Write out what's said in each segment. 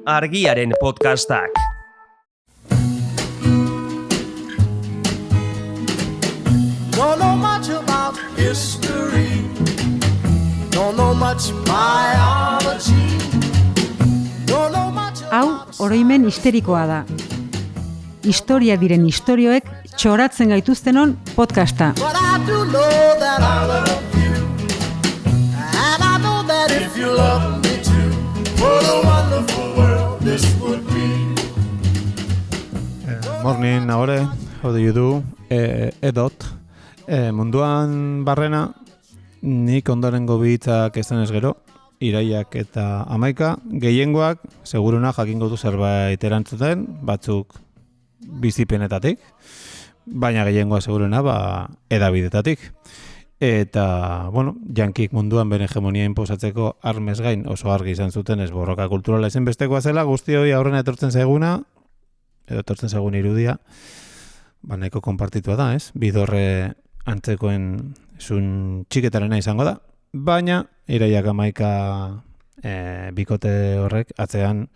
Argiaren podcastak. Don't know much about history. Don't know much biology. Don't know much Hau, oroimen histerikoa da. Historia diren istorioek txoratzen gaituztenon podcasta. But I do know that I love you. And I know that if you love me too, what a wonderful world this would be. Morning, ahora, how do you do? Edot. Munduan barrena, nik ondorengo bihitzak ez denez gero, Iraiak eta Amaika, gehiengoak, seguruna jakingo du zerbait erantzuten, batzuk bizipenetatik, baina gehiengoa seguruna edabidetatik. Eta, bueno, jankik munduan bere hegemonia inposatzeko armez gain oso argi izan zuten ez borroka kulturala ezinbestekoa zela, guzti hori aurrena etortzen zaiguna, edo etortzen zaigun irudia, nahiko konpartitua da, ez? Bidorre antzekoen zun txiketarena izango da, baina Iraiak Amaika bikote horrek atzean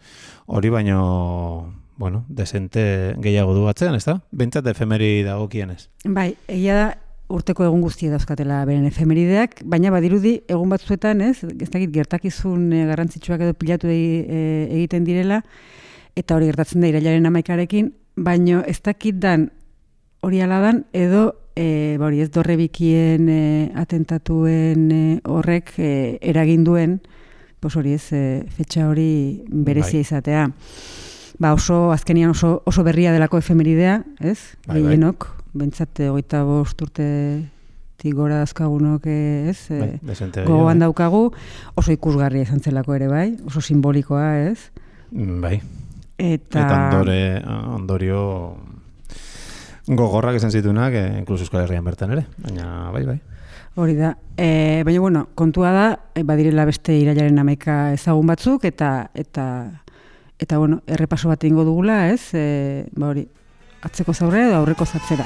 hori baino, bueno, desente gehiago du atzean, ez da? Bentsat efemeri dagokienez. Bai, egia da urteko egun guztia dauzkatela beren efemerideak, baina badirudi egun batzuetan, ez dakit gertakizun garrantzitsuak edo pilatu egiten direla, eta hori gertatzen da Irailaren 11arekin, baino ez dakit dan hori aladan edo hori ez Dorrebikien atentatuen horrek eragin duen, pues hori ez fetxa hori berezia izatea. Azkenian oso berria delako efemeridea, ez? Gehienok, bentsat 25 urtetik gora dazkagunok, ez? Gogoan daukagu, oso ikusgarria izan zelako ere, bai? Oso simbolikoa, ez? Bai. Eta ondorio gogorrak izan zituenak, inkluso Euskal Herrian bertan ere, baina bai. Hori da. Baina, bueno, kontua da, badirela beste Irailaren 11 ezagun batzuk, eta bueno, errepaso bat egingo dugula, ez? Hori, atzeko zaurre edo aurreko zatzera.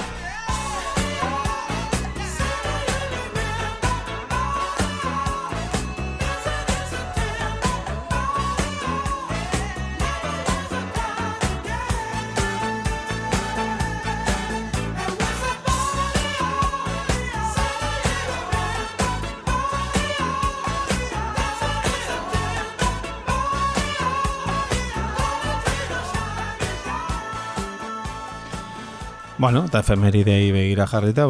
Bueno, eta efemeridei begira jarrita,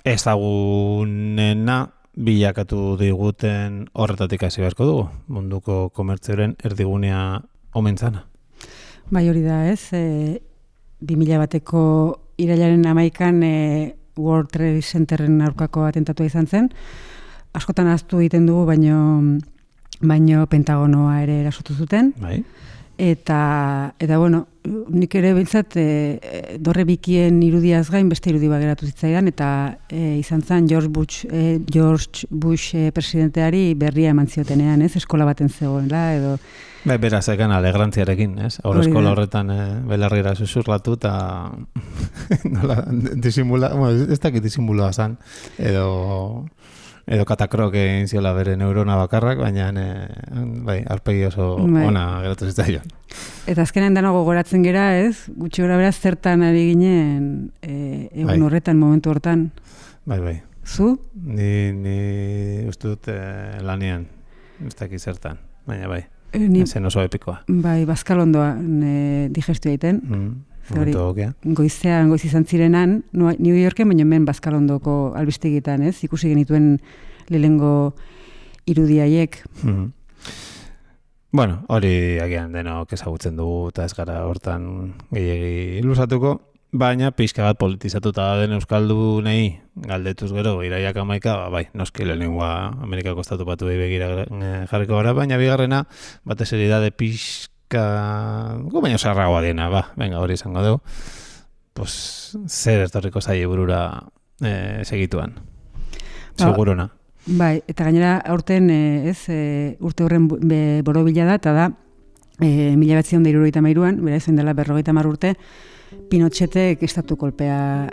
ezagunena bilakatu diguten horretatik hasi beharko dugu, munduko komertzioaren erdigunea omen zana. Bai, hori da, ez? 2001ko Irailaren 11an World Trade Centeren aurkako atentatua izan zen. Askotan ahaztu egiten dugu, baino Pentagonoa ere erasotu zuten. Bai. Eta bueno, nik ere bintzat Dorrebikien irudiaz gain beste irudi bat geratu zitzaidan, eta izan zen George Bush presidenteari berria eman ziotenean, ez? Eskola baten zegoela, edo... Bai, beraz, ekan alegrantziarekin, ez? Aurre eskola horretan belarrira susurlatu, eta nola, disimula, bueno, ez dakit disimulua zan, edo katakrok egin ziola bere neurona bakarrak, baina bai, arpegi oso ona geratu zitzaion. Eta azkenean dano gogoratzen gera, ez? Gutxi gora beraz zertan ari ginen egun horretan, momentu hortan. Bai. Zu? Ni uste dut lanean, ez dakit zertan, baina bai, zen oso epikoa. Bai, bazkalondoa digestu egiten. Goiz izan zirenan, New Yorken, baina hemen Bazkalondoko albistegitan, ez? Ikusi genituen lehengo irudiaiek. Bueno, hori agian denok ezagutzen dugu, eta ez gara hortan gehiegi ilusatuko, baina pixka bat politizatuta den euskaldunei galdetuz gero, Iraiak Amaika, bai, noski lehenengoa Amerikako estatu batuei begira jarriko gara, baina bigarrena, batez eridade baina sarragoa dena, venga, hori izango dugu, pues, zer etorriko zaie burura segituan, segurona. Bai, eta gainera aurten, urte horren borobila da, eta da, 1973an, bera izan dela 50 urte, Pinochetek estatu kolpea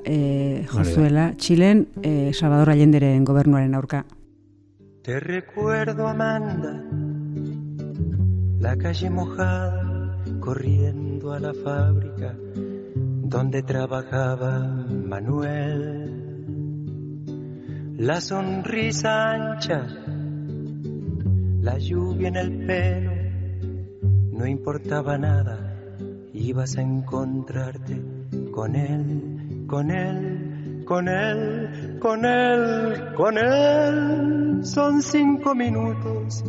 jozuela Txilen, Salvador Allenderen gobernuaren aurka. Te recuerdo, Amanda, la calle mojada, corriendo a la fábrica donde trabajaba Manuel. La sonrisa ancha, la lluvia en el pelo, no importaba nada, ibas a encontrarte con él, con él, con él, con él, con él. Son 5 minutos,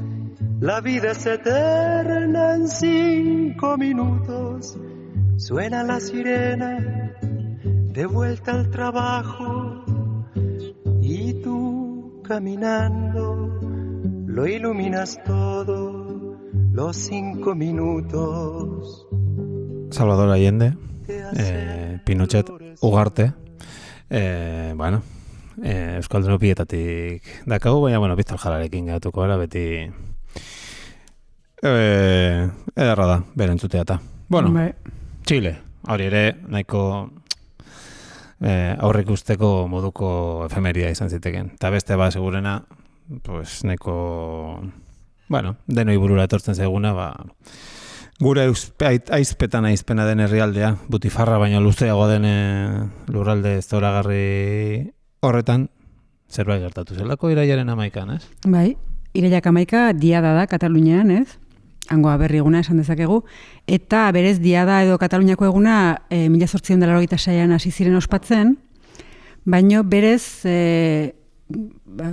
la vida es eterna en 5 minutos. Suena la sirena, de vuelta al trabajo, y tú caminando lo iluminas todo, los 5 minutos. Salvador Allende, Pinochet, Ugarte, bueno, Euskaldun pietatik dakagu, baina, bueno, Biztor Jalarekin gehatuko gara, beti ederra da, beren entzutea eta. Bueno, Chile, hori ere, nahiko aurrik usteko moduko efemeria izan ziteken. Eta beste ba, segurena, pues, nahiko, bueno, denoi burura etortzen zaiguna, ba, gure aizpena den herrialdea, Butifarra baino luzeago den lurralde zoragarri horretan, zerbait gertatu zelako irailaren 11an, ez? Bai, irailak 11 diada da Katalunian, ez? Hango aberri eguna esan dezakegu, eta berez diada edo Kataluniako eguna 1886an hasi ziren ospatzen, baino berez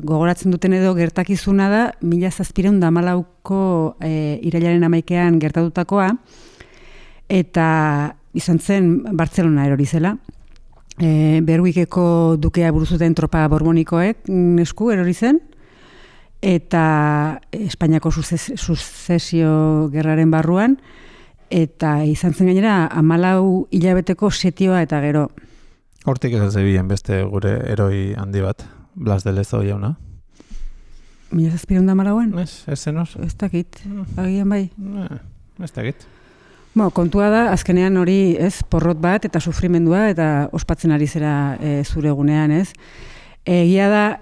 gogoratzen duten edo gertakizuna da 1714ko irailaren 11an gertatutakoa, eta izan zen Bartzelona erori zela. Berwikeko dukea buruzuten tropa borbonikoek esku erori zen, eta Espainiako suzesio gerraren barruan, eta izan zen gainera 14 hilabeteko setioa eta gero. Hortik ez zebilen beste gure heroi handi bat, Blas de Lezo jauna. 1714an? Ez zenoz? Ez dakit, agian bai. Ez dakit. Kontua da, azkenean hori ez porrot bat eta sufrimendua eta ospatzen ari zera zure egunean, ez? Egia da,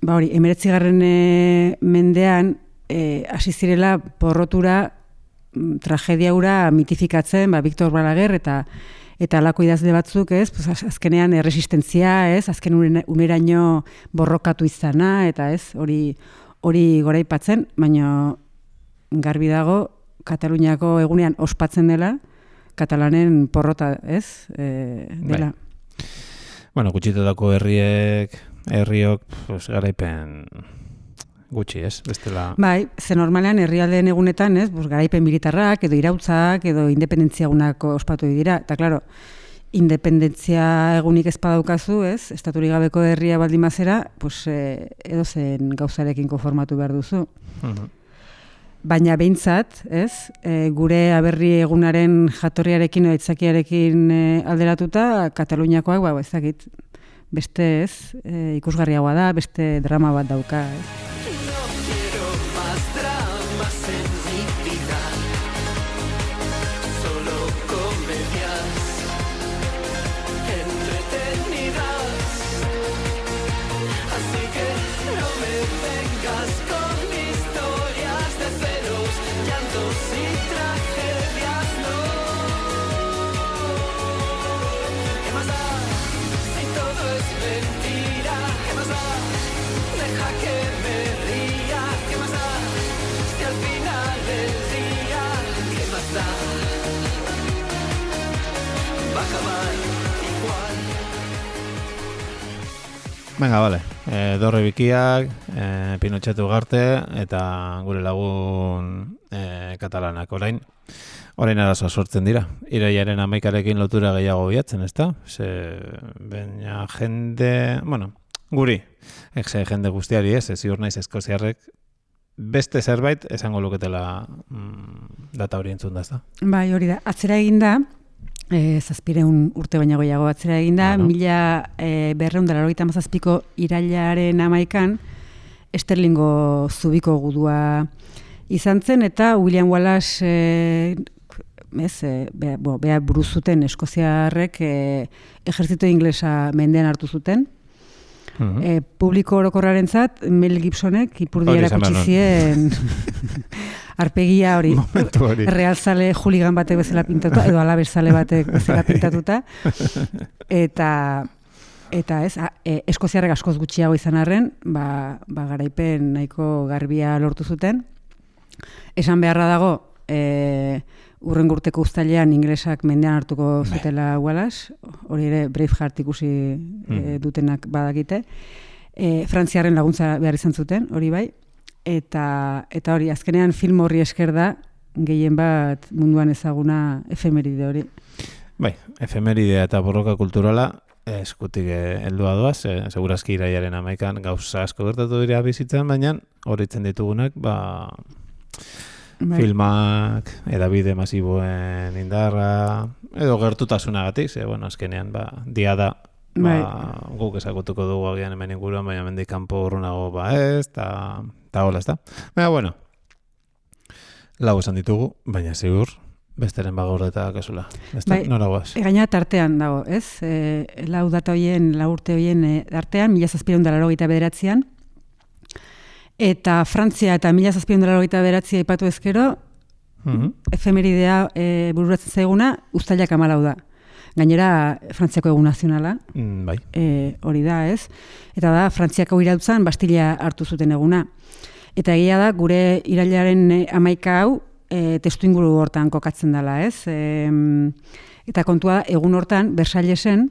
ba hori, 19. Mendean hasi zirela porrotura tragedia hura mitifikatzen, ba Victor Balaguer eta alako idazle batzuk, ez? Pues azkenean erresistentzia, ez? Azken uneraino borrokatu izana eta ez? Hori goraipatzen, baina garbi dago Kataluniako egunean ospatzen dela, katalanen porrota, ez? Dela. Bai. Bueno, gutxitetako herriok pues, garaipen gutxi, ez? Bestela... Bai, ze normalean herrialdeen egunetan, ez? Pues, garaipen militarrak, edo irautzak, edo independentzia egunak ospatu dira. Eta, klaro, independentzia egunik ez badaukazu, ez? Estaturik gabeko herria baldimazera, pues, edo zen gauzarekin konformatu behar duzu. Baina behintzat, ez? Gure aberri egunaren jatorriarekin edo aitzakiarekin alderatuta, Kataluniakoak, ba, ez dakit, beste ez, ikusgarriagoa da, beste drama bat dauka, ez? Venga, vale. Dorre bikiak, Pinochet Ugarte eta gure lagun katalanak orain arazoa sortzen dira. Irailaren 11arekin lotura gehiago bilatzen, ezta? Baina jende, bueno, guri, jende guztiari ez, ziur naiz eskoziarrek beste zerbait esango luketela data hori entzun da, ezta? Bai, hori da. Atzera eginda, 700 urte baina gehiago atzera eginda, 1297ko irailaren 11an Esterlingo zubiko gudua izan zen, eta William Wallace bea buruzuten eskoziarrek ejertzito inglesa mendean hartu zuten. Publiko orokorrarentzat Mel Gibsonek ipurdia erakutsi zien arpegia hori, Momentu hori. realzale juligan batek bezala pintatuta, edo alaberzale batek bezala pintatuta, eta ez, eskoziarrek askoz gutxiago izan arren, garaipen nahiko garbia lortu zuten. Esan beharra dago, urrengo urteko uztailean inglesak mendean hartuko zutela Wallace, hori ere Braveheart ikusi dutenak badakite. Frantziarren laguntza behar izan zuten, hori bai. Eta hori, azkenean film horri esker da, gehien bat munduan ezaguna efemeride hori. Bai, efemeridea eta borroka kulturala eskutik heldua doaz, segurazki iraiaren 11an gauza asko gertatu dira bizitzan, baina horitzen ditugunak, filmak, edabide masiboen indarra, edo gertutasunagatik, azkenean, dia da, guk ezagutuko dugu agian hemen inguruan, baina mendik kanpo urrunago ez, eta hola, ez da. Baina, lau esan ditugu, baina ziur, besteren bagor eta kasula. Nora guaz? Gaina tartean dago, ez? Lau urte hoien artean, 1789an, eta Frantzia eta 1789 aipatu ezkero, efemeridea bururatzen zaiguna, uztailak 14 da. Gainera, Frantziako egun nazionala, hori da, ez? Eta da, Frantziako irautzan Bastilla hartu zuten eguna. Eta egia da, gure irailaren 11 hau, testu inguru hortan kokatzen dela, ez? Eta kontua da, egun hortan, Versaillesen,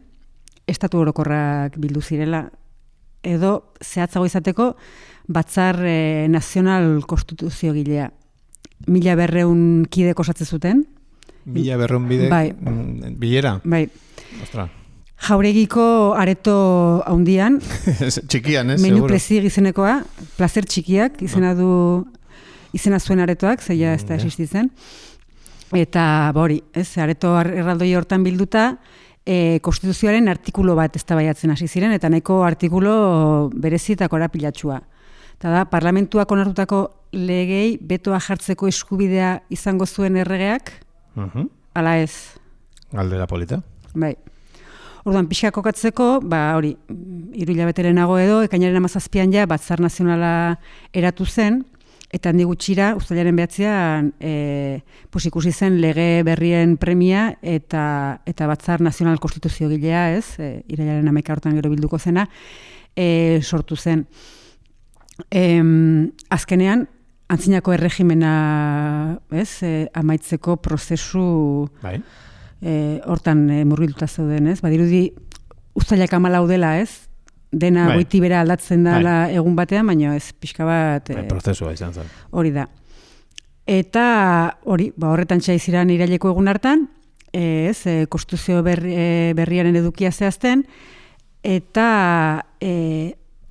estatu orokorrak bildu zirela, edo zehatzago izateko, Batzar Nazional Konstituzio gilea. 1200 kidek osatzen zuten. 1200 bidek bilera? Bai. Ostra. Jauregiko areto haundian. Txikian, ez? Menu plezig izenekoa, placer txikiak, izena zuen aretoak, zeia ez da existitzen. Eta hori, areto erraldoi hortan bilduta, konstituzioaren artikulo bat eztabaidatzen hasi ziren, eta nahiko artikulo berezi eta korapilatxua. Eta da, parlamentuak onartutako legei betoa jartzeko eskubidea izango zuen erregeak, ala ez. Galdera polita. Bai. Orduan, pixka kokatzeko, hori, 3 hilabete lehenago edo, ekainaren 17an ja, Batzar Nazionala eratu zen, eta handi gutxira, uztailaren 9an, ikusi zen lege berrien premia eta Batzar Nazional Konstituzio gilea, ez, irailaren 11 hortan gero bilduko zena, sortu zen. Azkenean, antzinako erregimena, amaitzeko prozesu hortan murgilduta zeuden, ez? Badirudi uztailak 14 dela, ez? Dena goiti bera aldatzen dela egun batean, baina ez pixka bat... prozesua izan zen. Hori da. Eta horretan txaiziran iraileko egun hartan, konstituzio berriaren edukia zehazten, eta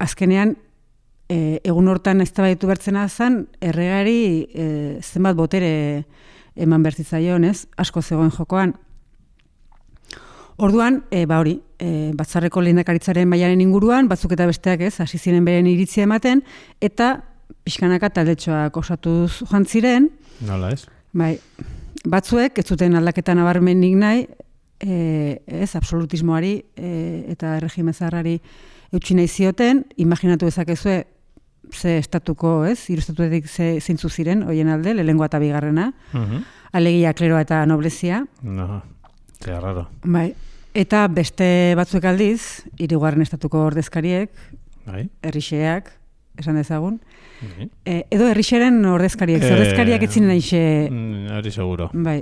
azkenean egun hortan eztabaitu bertzena zen, erregari zenbat botere eman bertitzaion, ez? Asko zegoen jokoan. Orduan, batzarreko lehendakaritzaren mailaren inguruan, batzuk eta besteak ez, hasi ziren beren iritzia ematen, eta pixkanaka taldetxoak osatuz joan ziren. Nola ez? Bai, batzuek, ez zuten aldaketa nabarmenik nahi, absolutismoari eta erregime zaharrari eutsi nahi zioten, imaginatu dezakezue ze estatuko, ez, hiru estatuetik zeintzu ziren, hoien alde, lehenengoa eta bigarrena, alegia, kleroa eta noblezia. Qué raro. Bai. Eta beste batzuek aldiz, 3. estatuko ordezkariek, herrixeak, esan dezagun, edo herrixeren ordezkariek, ordezkariak etzinen aixe... Hori seguro. Bai.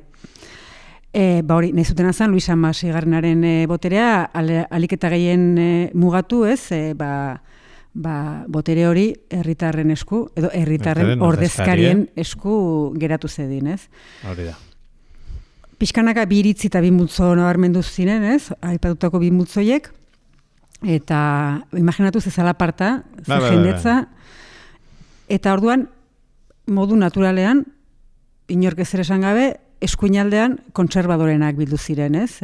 Hori, nahi zuten azan, Luis Amaseigarrenaren boterea, aliketa gehien mugatu, ez, botere hori herritarren esku, edo herritarren ordezkarien esku geratu zedin, ez? Hori da. Pixkanaka 2 iritzi eta 2 multzo nabarmendu ziren, ez? Aipatutako 2 multzoiek, eta imaginatu zezala parta, jendetza, eta orduan, modu naturalean, inork ezer esan gabe, eskuinaldean kontserbadorenak bildu ziren, ez?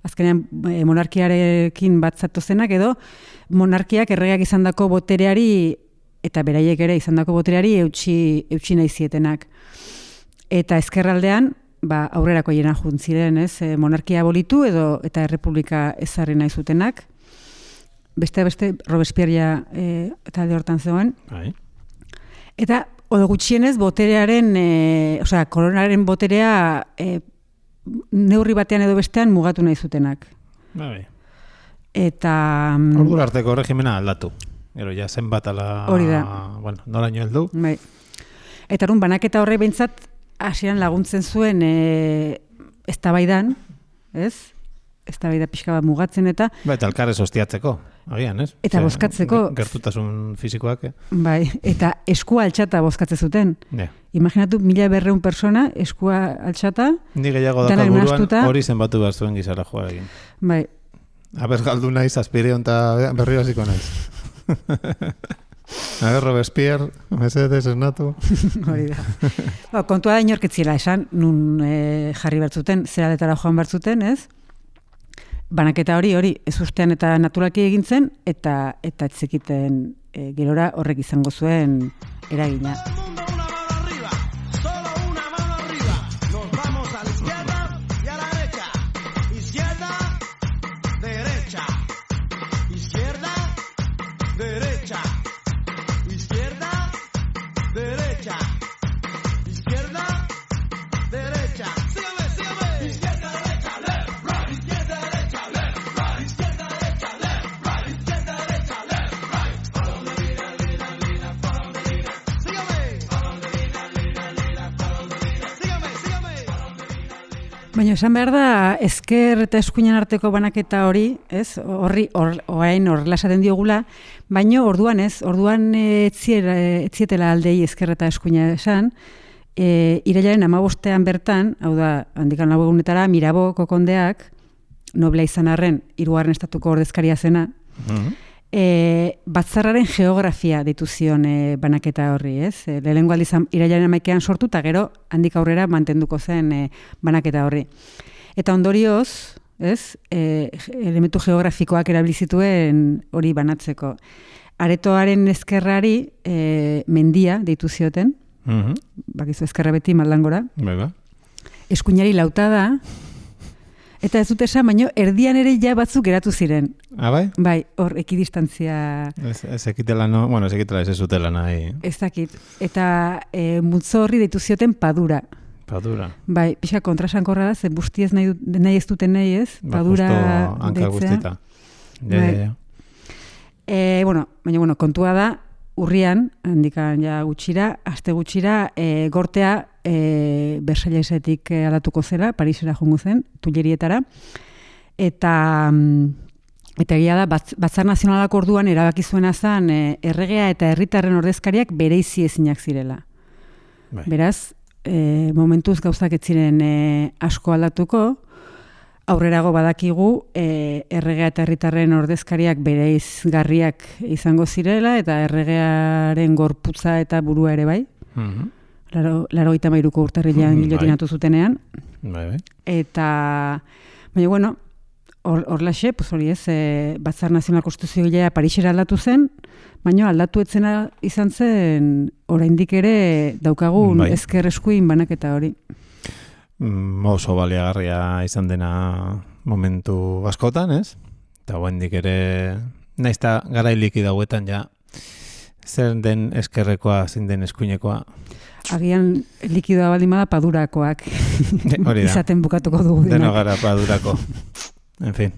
Azkenean monarkiarekin bat zatozenak, edo monarkiak erregeak izandako botereari, eta beraiek ere izandako botereari eutsi nahi zietenak. Eta ezkerraldean, aurrerako hiena juntziren, ez? Monarkia abolitu eta errepublika ezarri nahi zutenak. Beste Robespierre talde hortan zegoen. Eta Odo gutxienez, boterearen, osea, koronaren boterea neurri batean edo bestean mugatu nahi zutenak. Bai. Eta... Ordu arteko regimena aldatu. Gero, ja zenbat ala... Hori da. Bueno, noraino heldu. Bai. Eta orduan banaketa horrek behintzat hasieran laguntzen zuen eztabaidan, ez? Eztabaida pixka bat mugatzen eta... Ba, eta elkarrez hostiatzeko, agian, ez? Eta bozkatzeko... Gertutasun fisikoak, Bai, eta eskua altxata bozkatze zuten. Yeah. Imaginatu 1200 persona eskua altxata... Ni gehiago dakat buruan hori zenbatu behar zuen gizara joarekin. Bai. Aber galdu naiz, Aspirion eta berri hasiko naiz. Aber Robespierre, mesedez esnatu. Hori da. Kontua da inorketziela esan, nun jarri bertzuten, zeraletara joan bertzuten, ez? Banaketa hori, ez ustean eta naturalki egin zen, eta etzekiten gerora horrek izango zuen eragina. Baina esan behar da, ezker eta eskuinan arteko banaketa hori, ez? Orain horrela esaten diogula, baina orduan etzietela aldei ezker eta eskuina esan, irailaren 15 bertan, hau da, handikan 4 egunetara, Mirabo kokondeak, nobla izan arren, 3. estatuko ordezkaria zena, batzarraren geografia deitu zion banaketa horri, ez? Lehenengo aldiz irailaren 11 sortu, eta gero handik aurrera mantenduko zen banaketa horri. Eta ondorioz, ez? Elementu geografikoak erabili zituen hori banatzeko. Aretoaren ezkerrari mendia deitu zioten, bakizu ezkerra beti maldangora. Eskuinari lautada, eta ez dut esan, baina erdian ere ja batzuk geratu ziren. Bai? Bai, hor ekidistantzia... Ez ekitela, no? Bueno, ez ekitela, ez zutela nahi. Ez dakit. Eta multzo horri deitu zioten padura. Padura. Bai, pixa kontrasankorra da, ze busti ez nahi ez duten nahi ez. Padura justo hanka guztita. Ja. Baina, kontua da, urrian, handikan ja gutxira, aste gutxira, gortea Bersailesetik aldatuko zela, Parisera joango zen, Tuilerietara, eta egia da, Batzar Nazionalak orduan erabaki zuena zen erregea eta herritarren ordezkariak bereizi ezinak zirela. Bai. Beraz, momentuz gauzak ez ziren asko aldatuko, aurrerago badakigu erregea eta herritarren ordezkariak bereizgarriak izango zirela, eta erregearen gorputza eta burua ere bai. 83ko urtarrilean gilotinatu zutenean. Bai. Eta, baina, horlaxe, hori ez, Batzar Nazional Konstituziogilea Parisera aldatu zen, baina aldatu etzena izan zen oraindik ere daukagun ezker eskuin banaketa hori. Oso baliagarria izan dena momentu askotan, ez? Eta oraindik ere, naizta garailiki dauetan ja, zer den eskerrekoa, zein den eskuinekoa. Agian likidoa baldin bada padurakoak izaten bukatuko dugu. Deno gara padurako. En fin.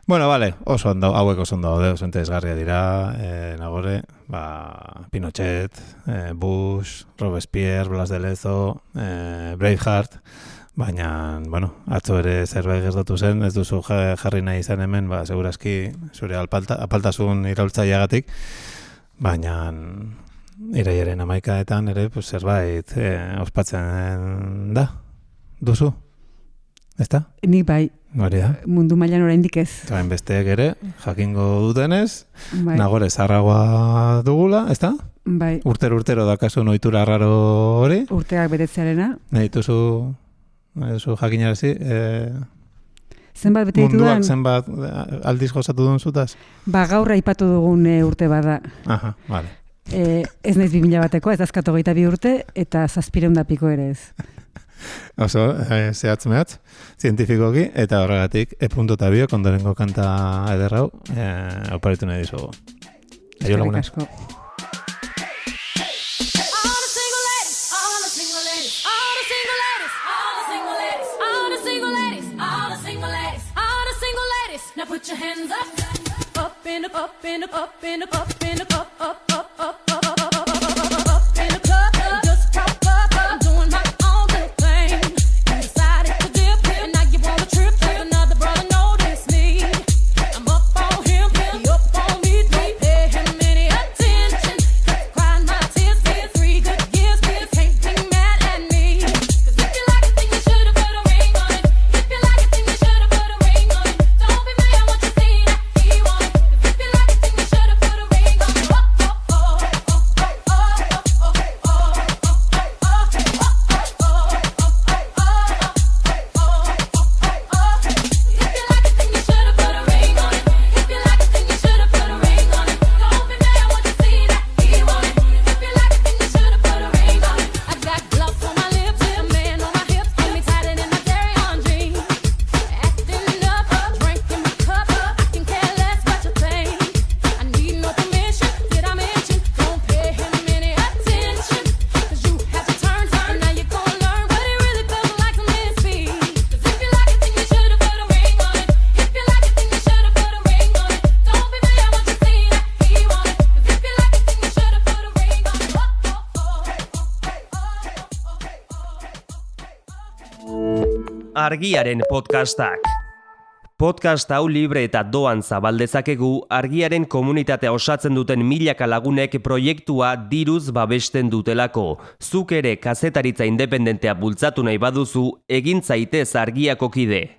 Bueno, vale, hauek oso ondo daude, oso interesgarria dira, nagore, Pinochet, Bush, Robespierre, Blas de Lezo, Braveheart, baina, atzo ere zerbait gertatu zen, ez duzu jarri nahi izan hemen, segurazki zure apaltasun iraultzaileagatik, baina irailaren 11etan ere zerbait ospatzen da, duzu, ezta? Nik bai. Hori da. Mundu mailan oraindik ez. Gain besteek ere, jakingo dutenez, nagore zarragoa dugula, ezta? Bai. Urtero dakazu ohitura raro hori. Urteak betetzearena. Nahi dituzu jakinarazi. Zenbat bete ditudan? Munduak zenbat aldiz gozatu duen zutaz? Gaur aipatu dugun urte bada. Aha, vale. Ez naiz 2000 bateko, ez dazkatu 22 urte, eta 700 piko ere ez. Oso, zehatz-mehatz, zientifikoki, eta horregatik, E.Bio, kondorengo kanta ederrau, oparitu nahi dizugu. Aio lagunak. Eskerrik asko. Now put your hands up, up in the, up in the, up in the, up in the, up, up, up, up, up, up, up, up in the club. Just pop up, I'm doing my own little thing. You decided to dip, and now you wanna trip. Like another brother notice me. I'm up on him, he up on me. Don't pay him any attention. Crying my tears, been 3 good years. Can't be mad at me. 'Cause if you like it, then you should've put a ring on it. If you like it, then you should've put a ring on it. Don't be mad when you see that he want it. 'Cause if you like it, then you should've put a ring on it. Oh, oh, oh, oh, oh, oh, oh, If you like it, then you should've put a ring on it. If you like it, then you should've put a ring on it. Don't be mad when you see that he want it. If you like it, then you should've put a ring on it. I got gloves on my lips, a man on my hips, got me tighter than my dairy on jeans. Acting up, drinking my cup, I can care less what you think. I need no permission, did I mention? Don't pay him any attention. 'Cause you had to turn, and now you're gonna learn what it really feels like to miss me. 'Cause if you like it, then you should've put a ring on it. If you like it, then you should've put a ring on it. Don't be mad when you see that he want it. 'Cause if you like it, then you should've put a ring on it. Argiaren podcastak. Podcast hau libre eta doan zabal dezakegu Argiaren komunitatea osatzen duten milaka lagunek proiektua diruz babesten dutelako. Zuk ere kazetaritza independentea bultzatu nahi baduzu, egin zaitez Argiako kide.